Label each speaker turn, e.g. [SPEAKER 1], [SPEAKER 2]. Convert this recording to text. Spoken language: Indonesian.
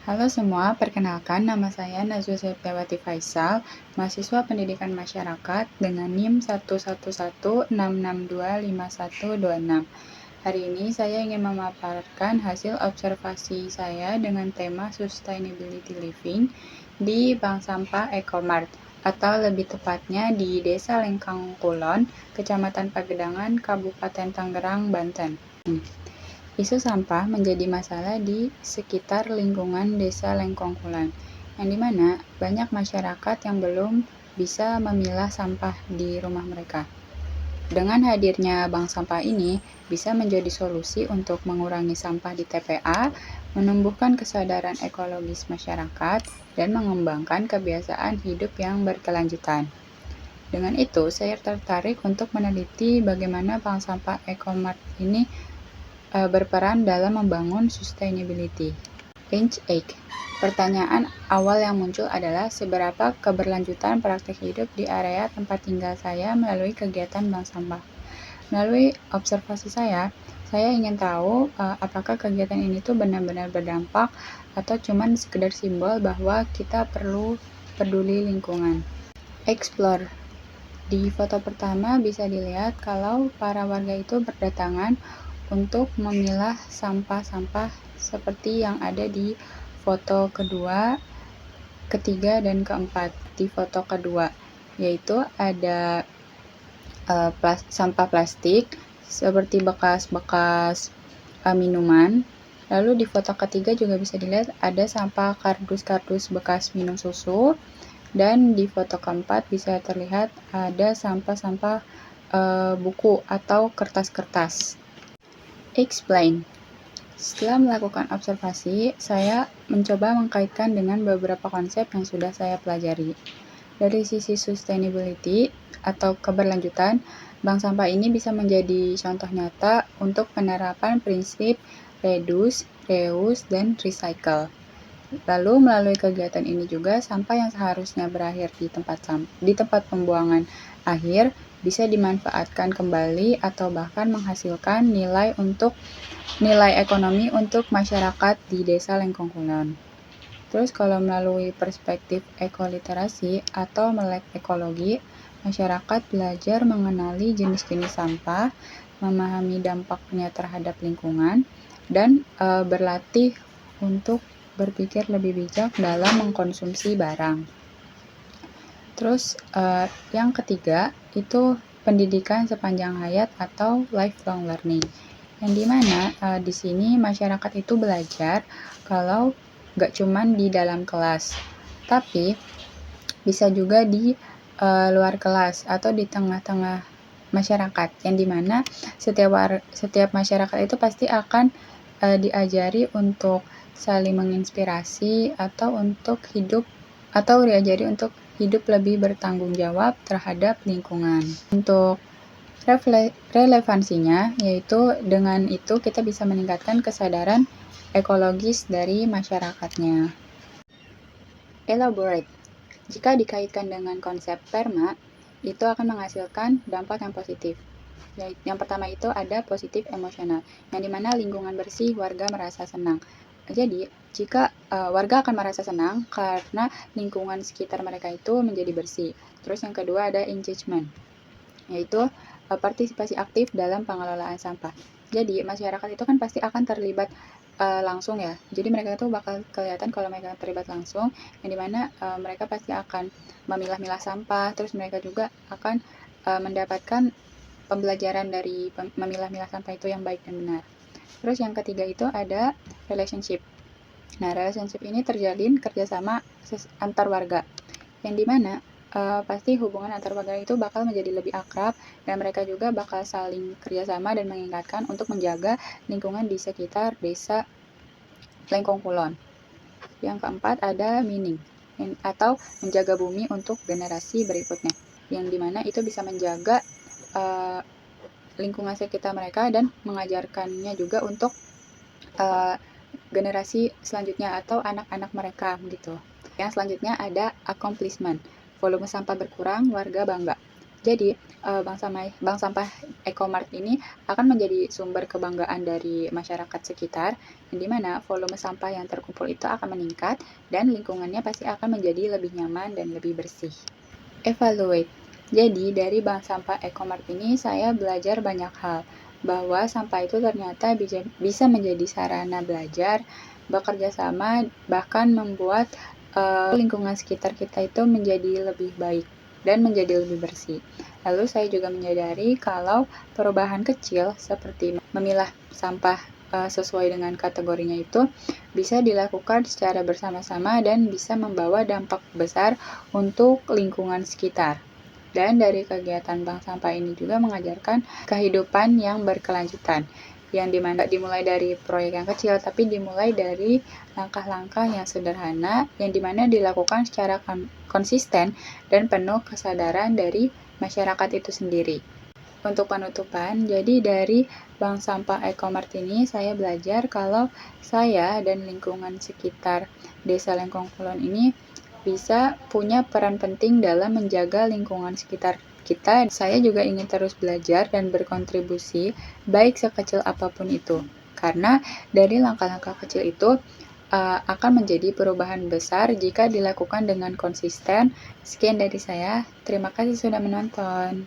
[SPEAKER 1] Halo semua, perkenalkan nama saya Nazwa Septiawati Faisal, mahasiswa Pendidikan Masyarakat dengan NIM 11166625126. Hari ini saya ingin memaparkan hasil observasi saya dengan tema Sustainability Living di Bank Sampah Ecomart, atau lebih tepatnya di Desa Lengkang Kulon, Kecamatan Pagedangan, Kabupaten Tangerang, Banten. Isu sampah menjadi masalah di sekitar lingkungan Desa Lengkong Kulon, yang dimana banyak masyarakat yang belum bisa memilah sampah di rumah mereka. Dengan hadirnya bank sampah ini bisa menjadi solusi untuk mengurangi sampah di TPA, menumbuhkan kesadaran ekologis masyarakat, dan mengembangkan kebiasaan hidup yang berkelanjutan. Dengan itu, saya tertarik untuk meneliti bagaimana bank sampah Ecomart ini berperan dalam membangun sustainability. Inch 8. Pertanyaan awal yang muncul adalah seberapa keberlanjutan praktik hidup di area tempat tinggal saya melalui kegiatan bank sampah. Melalui observasi saya ingin tahu apakah kegiatan ini tuh benar-benar berdampak atau cuman sekedar simbol bahwa kita perlu peduli lingkungan. Explore. Di foto pertama bisa dilihat kalau para warga itu berdatangan untuk memilah sampah-sampah seperti yang ada di foto kedua, ketiga, dan keempat. Di foto kedua, yaitu ada sampah plastik seperti bekas-bekas minuman. Lalu di foto ketiga juga bisa dilihat ada sampah kardus-kardus bekas minum susu. Dan di foto keempat bisa terlihat ada sampah-sampah buku atau kertas-kertas. Explain. Setelah melakukan observasi, saya mencoba mengkaitkan dengan beberapa konsep yang sudah saya pelajari. Dari sisi sustainability atau keberlanjutan, bank sampah ini bisa menjadi contoh nyata untuk penerapan prinsip reduce, reuse, dan recycle. Lalu melalui kegiatan ini juga sampah yang seharusnya berakhir di tempat pembuangan akhir bisa dimanfaatkan kembali atau bahkan menghasilkan nilai ekonomi untuk masyarakat di Desa Lengkong Kulon. Terus kalau melalui perspektif ekoliterasi atau melek ekologi, masyarakat belajar mengenali jenis-jenis sampah, memahami dampaknya terhadap lingkungan, dan berlatih untuk berpikir lebih bijak dalam mengkonsumsi barang. Terus yang ketiga itu pendidikan sepanjang hayat atau lifelong learning, yang dimana di sini masyarakat itu belajar kalau nggak cuman di dalam kelas, tapi bisa juga di luar kelas atau di tengah-tengah masyarakat, yang dimana setiap masyarakat itu pasti akan diajari untuk saling menginspirasi atau diajari untuk hidup lebih bertanggung jawab terhadap lingkungan. Untuk relevansinya, yaitu dengan itu kita bisa meningkatkan kesadaran ekologis dari masyarakatnya. Elaborate. Jika dikaitkan dengan konsep PERMA, itu akan menghasilkan dampak yang positif. Yang pertama itu ada positif emosional, yang dimana lingkungan bersih, warga merasa senang. Jadi, jika warga akan merasa senang karena lingkungan sekitar mereka itu menjadi bersih. Terus yang kedua ada engagement, yaitu partisipasi aktif dalam pengelolaan sampah. Jadi, masyarakat itu kan pasti akan terlibat langsung ya. Jadi mereka itu bakal kelihatan kalau mereka terlibat langsung, yang dimana mereka pasti akan memilah-milah sampah. Terus mereka juga akan mendapatkan pembelajaran dari memilah-milah sampah itu yang baik dan benar. Terus yang ketiga itu ada relationship. Nah, relationship ini terjalin kerjasama antar warga, yang dimana pasti hubungan antar warga itu bakal menjadi lebih akrab, dan mereka juga bakal saling kerjasama dan mengingatkan untuk menjaga lingkungan di sekitar Desa Lengkong Kulon. Yang keempat ada meaning, atau menjaga bumi untuk generasi berikutnya, yang dimana itu bisa menjaga lingkungan sekitar mereka dan mengajarkannya juga untuk generasi selanjutnya atau anak-anak mereka gitu. Yang selanjutnya ada accomplishment, volume sampah berkurang, warga bangga. Jadi, bank sampah Ecomart ini akan menjadi sumber kebanggaan dari masyarakat sekitar, yang dimana volume sampah yang terkumpul itu akan meningkat dan lingkungannya pasti akan menjadi lebih nyaman dan lebih bersih. Evaluate. Jadi, dari bank sampah Ecomart ini saya belajar banyak hal, bahwa sampah itu ternyata bisa menjadi sarana belajar, bekerja sama, bahkan membuat lingkungan sekitar kita itu menjadi lebih baik dan menjadi lebih bersih. Lalu saya juga menyadari kalau perubahan kecil seperti memilah sampah sesuai dengan kategorinya itu bisa dilakukan secara bersama-sama dan bisa membawa dampak besar untuk lingkungan sekitar. Dan dari kegiatan bank sampah ini juga mengajarkan kehidupan yang berkelanjutan, yang dimana dimulai dari proyek yang kecil, tapi dimulai dari langkah-langkah yang sederhana, yang dimana dilakukan secara konsisten dan penuh kesadaran dari masyarakat itu sendiri. Untuk penutupan, jadi dari bank sampah Ecomart ini saya belajar kalau saya dan lingkungan sekitar Desa Lengkong Kulon ini bisa punya peran penting dalam menjaga lingkungan sekitar kita. Saya juga ingin terus belajar dan berkontribusi, baik sekecil apapun itu. Karena dari langkah-langkah kecil itu akan menjadi perubahan besar jika dilakukan dengan konsisten. Sekian dari saya. Terima kasih sudah menonton.